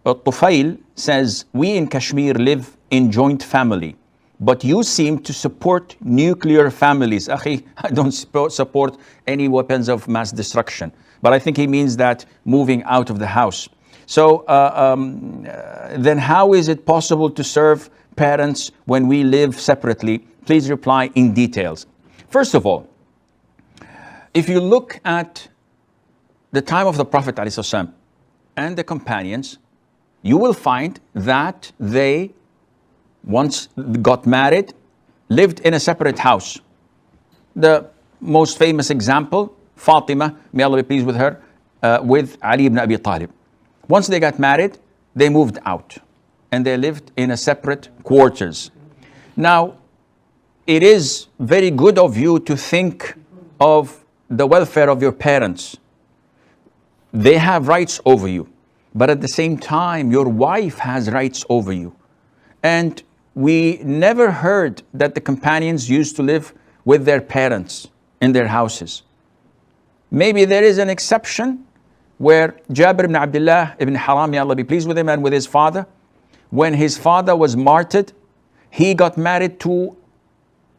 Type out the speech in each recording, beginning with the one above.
Tufail says, we in Kashmir live in joint family, but you seem to support nuclear families. Akhi, I don't support any weapons of mass destruction, but I think he means that moving out of the house. So then how is it possible to serve parents when we live separately? Please reply in details. First of all, if you look at the time of the Prophet ﷺ and the companions, you will find that they once got married, lived in a separate house. The most famous example, Fatima, may Allah be pleased with her, with Ali ibn Abi Talib. Once they got married, they moved out and they lived in a separate quarters. Now, it is very good of you to think of the welfare of your parents. They have rights over you, but at the same time, your wife has rights over you. And we never heard that the companions used to live with their parents in their houses. Maybe there is an exception where Jabir ibn Abdullah ibn Haram, may Allah be pleased with him and with his father, when his father was martyred, he got married to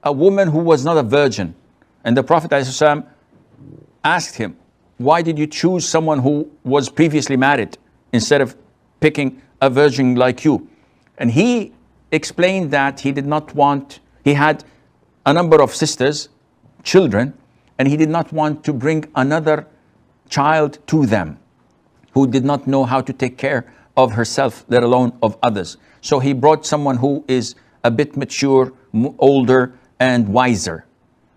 a woman who was not a virgin. And the Prophet ﷺ asked him, why did you choose someone who was previously married instead of picking a virgin like you? And he explained that he did not want, he had a number of sisters, children, and he did not want to bring another child to them who did not know how to take care of herself, let alone of others. So he brought someone who is a bit mature, older, and wiser.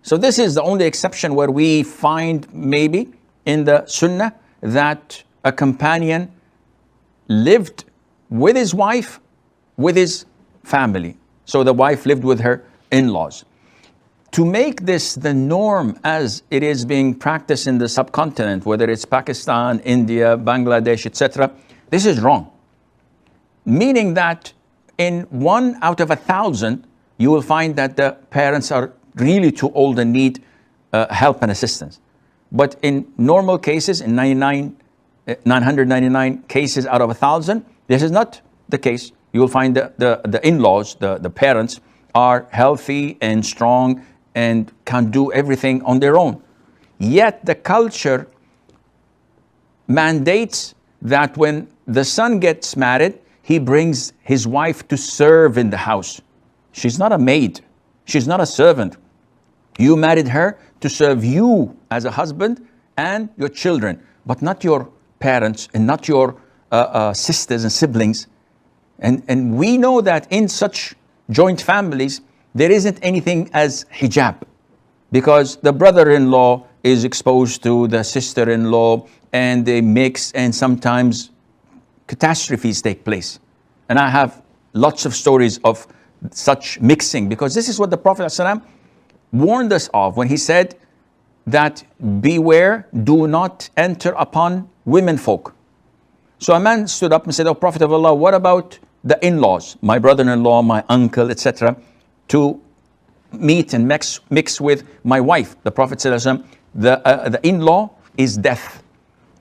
So this is the only exception where we find maybe in the Sunnah that a companion lived with his wife, with his family. So the wife lived with her in-laws. To make this the norm as it is being practiced in the subcontinent, whether it's Pakistan, India, Bangladesh, etc., this is wrong. Meaning that in 1 out of 1,000, you will find that the parents are really too old and need help and assistance. But in normal cases, in 999 cases out of 1,000, this is not the case. You will find the in-laws, the parents, are healthy and strong and can do everything on their own. Yet the culture mandates that when the son gets married, he brings his wife to serve in the house. She's not a maid. She's not a servant. You married her to serve you as a husband and your children, but not your parents and not your sisters and siblings. And we know that in such joint families, there isn't anything as hijab, because the brother-in-law is exposed to the sister-in-law and they mix, and sometimes catastrophes take place. And I have lots of stories of such mixing, because this is what the Prophet ﷺ warned us of when he said that beware, do not enter upon women folk. So a man stood up and said, "O Prophet of Allah, what about the in-laws, my brother-in-law, my uncle, etc., to meet and mix with my wife?" The Prophet said, the in-law is death.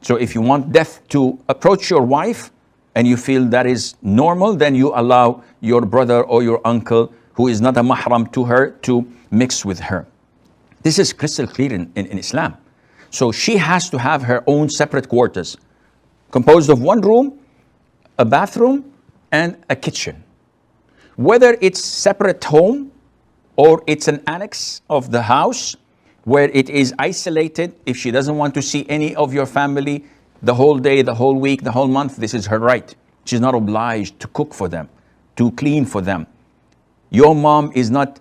So if you want death to approach your wife and you feel that is normal, then you allow your brother or your uncle who is not a mahram to her to mix with her. This is crystal clear in Islam. So she has to have her own separate quarters, composed of one room, a bathroom, and a kitchen. Whether it's separate home or it's an annex of the house where it is isolated, if she doesn't want to see any of your family the whole day, the whole week, the whole month, this is her right. She's not obliged to cook for them, to clean for them. Your mom is not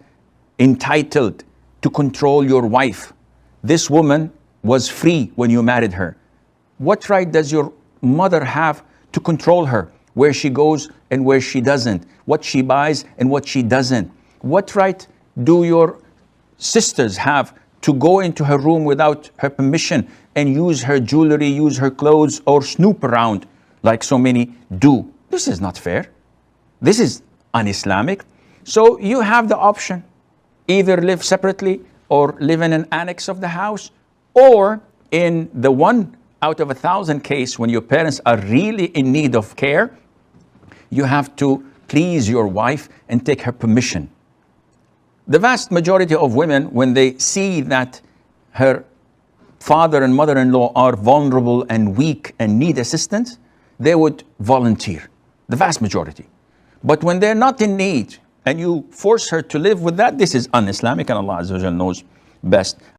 entitled to control your wife. This woman was free when you married her. What right does your mother have to control her? Where she goes and where she doesn't, what she buys and what she doesn't. What right do your sisters have to go into her room without her permission and use her jewelry, use her clothes, or snoop around like so many do? This is not fair. This is un-Islamic. So you have the option, either live separately or live in an annex of the house, or in the 1 out of 1,000 case when your parents are really in need of care, you have to please your wife and take her permission. The vast majority of women, when they see that her father and mother-in-law are vulnerable and weak and need assistance, they would volunteer, the vast majority. But when they're not in need and you force her to live with that, this is un-Islamic, and Allah Azza wa Jalla knows best.